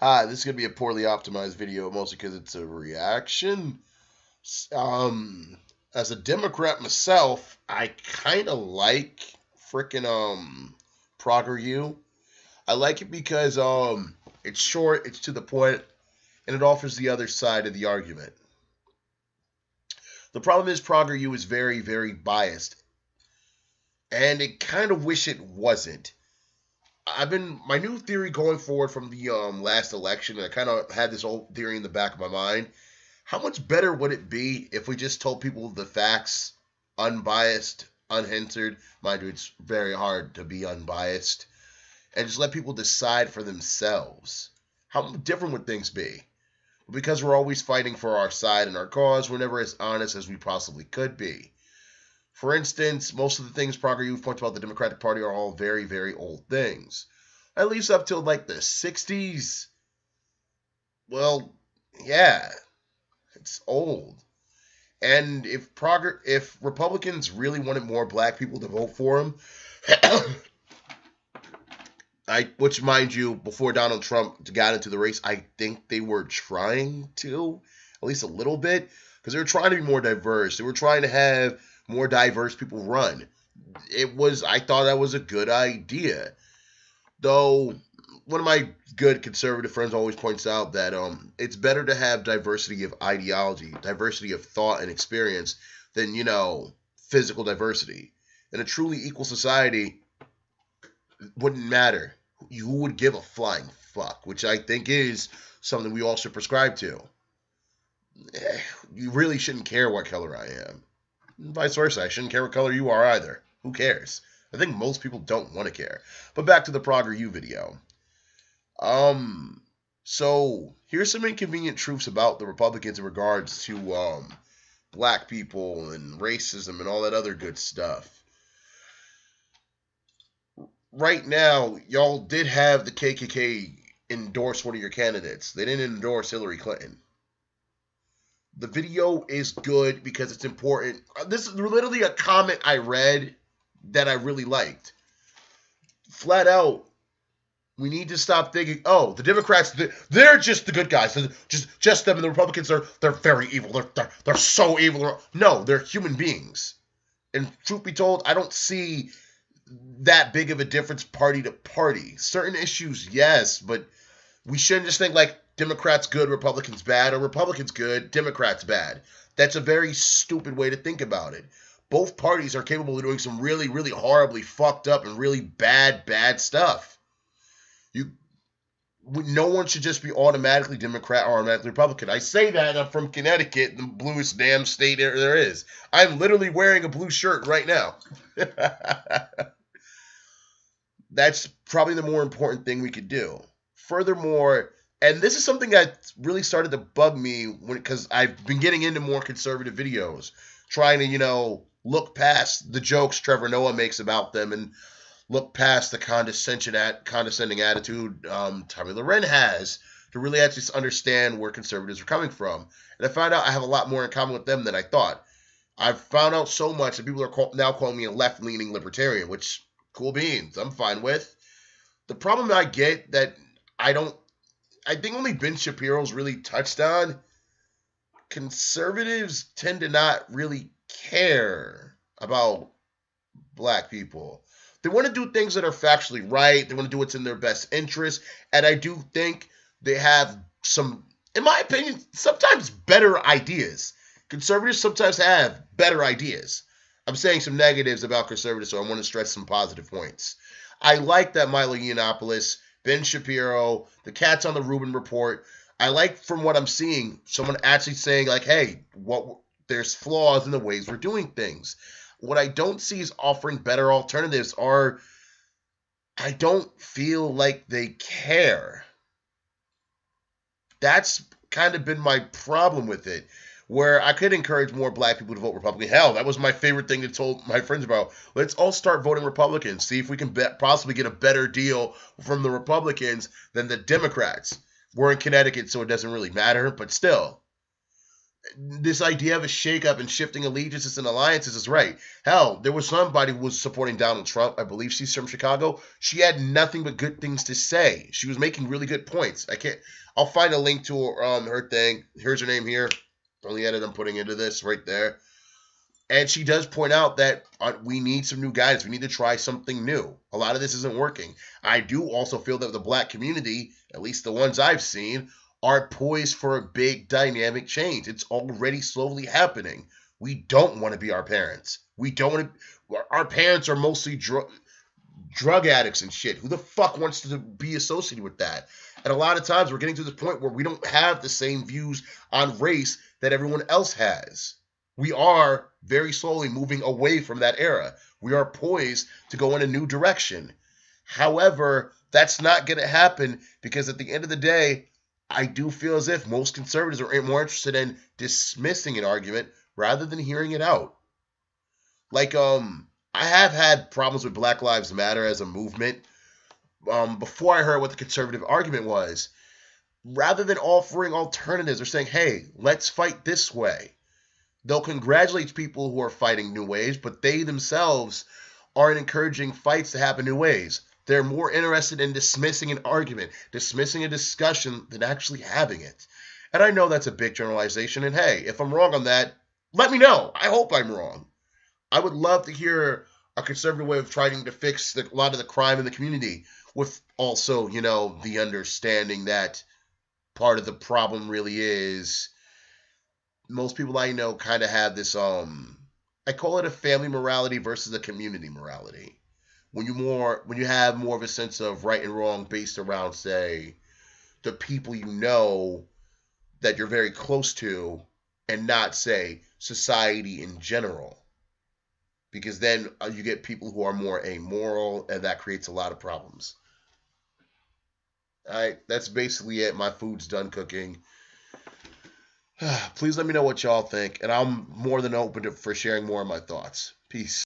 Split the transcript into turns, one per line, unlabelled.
This is going to be a poorly optimized video, mostly because it's a reaction. As a Democrat myself, I kind of like freaking PragerU. I like it because it's short, it's to the point, and it offers the other side of the argument. The problem is PragerU is very, very biased, and I kind of wish it wasn't. My new theory going forward from the last election, and I kind of had this old theory in the back of my mind. How much better would it be if we just told people the facts, unbiased, unhindered? Mind you, it's very hard to be unbiased, and just let people decide for themselves. How different would things be? Because we're always fighting for our side and our cause, we're never as honest as we possibly could be. For instance, most of the things PragerU points about the Democratic Party are all very, very old things. At least up till like the 60s. Well, yeah, it's old. And if Republicans really wanted more black people to vote for them, which, mind you, before Donald Trump got into the race, I think they were trying to, at least a little bit, because they were trying to be more diverse. They were trying to have more diverse people run. I thought that was a good idea. Though, one of my good conservative friends always points out that it's better to have diversity of ideology, diversity of thought and experience than, physical diversity. In a truly equal society, wouldn't matter. You would give a flying fuck, which I think is something we all should prescribe to. You really shouldn't care what color I am. And vice versa, I shouldn't care what color you are either. Who cares? I think most people don't want to care. But back to the PragerU video. So here's some inconvenient truths about the Republicans in regards to black people and racism and all that other good stuff. Right now, y'all did have the KKK endorse one of your candidates. They didn't endorse Hillary Clinton. The video is good because it's important. This is literally a comment I read that I really liked. Flat out, we need to stop thinking, oh, the Democrats, they're just the good guys. Just them, and the Republicans, they're very evil. They're so evil. No, they're human beings. And truth be told, I don't see that big of a difference party to party. Certain issues, yes, but we shouldn't just think like Democrats good, Republicans bad, or Republicans good, Democrats bad. That's a very stupid way to think about it. Both parties are capable of doing some really, really horribly fucked up and really bad stuff. No one should just be automatically Democrat or automatically Republican. I say that I'm from Connecticut, the bluest damn state there is. I'm literally wearing a blue shirt right now. That's probably the more important thing we could do. Furthermore, and this is something that really started to bug me because I've been getting into more conservative videos, trying to, look past the jokes Trevor Noah makes about them and look past the condescending attitude Tommy Loren has to really actually understand where conservatives are coming from. And I found out I have a lot more in common with them than I thought. I've found out so much that people are now calling me a left-leaning libertarian, which, cool beans, I'm fine with. The problem I get that I think only Ben Shapiro's really touched on, conservatives tend to not really care about black people. They want to do things that are factually right. They want to do what's in their best interest. And I do think they have some, in my opinion, sometimes better ideas. Conservatives sometimes have better ideas. I'm saying some negatives about conservatives, so I want to stress some positive points. I like that Milo Yiannopoulos, Ben Shapiro, the cats on the Rubin Report. I like, from what I'm seeing, someone actually saying, like, hey, there's flaws in the ways we're doing things. What I don't see is offering better alternatives, or I don't feel like they care. That's kind of been my problem with it, where I could encourage more black people to vote Republican. Hell, that was my favorite thing to tell my friends about. Let's all start voting Republican, see if we can possibly get a better deal from the Republicans than the Democrats. We're in Connecticut, so it doesn't really matter, but still. this idea of a shakeup and shifting allegiances and alliances is right. Hell, there was somebody who was supporting Donald Trump. I believe she's from Chicago. She had nothing but good things to say. She was making really good points. I'll find a link to her thing. Here's her name here. Only edit I'm putting into this right there. And she does point out that we need some new guidance. We need to try something new. A lot of this isn't working. I do also feel that the black community, at least the ones I've seen, are poised for a big dynamic change. It's already slowly happening. We don't want to be our parents. We don't want to. Our parents are mostly drug addicts and shit. Who the fuck wants to be associated with that? And a lot of times we're getting to the point where we don't have the same views on race that everyone else has. We are very slowly moving away from that era. We are poised to go in a new direction. However, that's not going to happen because at the end of the day, I do feel as if most conservatives are more interested in dismissing an argument rather than hearing it out. Like, I have had problems with Black Lives Matter as a movement. Before I heard what the conservative argument was, rather than offering alternatives or saying, hey, let's fight this way, they'll congratulate people who are fighting new ways, but they themselves aren't encouraging fights to happen new ways. They're more interested in dismissing an argument, dismissing a discussion, than actually having it. And I know that's a big generalization, and hey, if I'm wrong on that, let me know. I hope I'm wrong. I would love to hear a conservative way of trying to fix a lot of the crime in the community with also, the understanding that part of the problem really is most people I know kind of have this, I call it a family morality versus a community morality. When you have more of a sense of right and wrong based around, say, the people you know that you're very close to, and not, say, society in general. Because then you get people who are more amoral, and that creates a lot of problems. All right, that's basically it. My food's done cooking. Please let me know what y'all think, and I'm more than open for sharing more of my thoughts. Peace.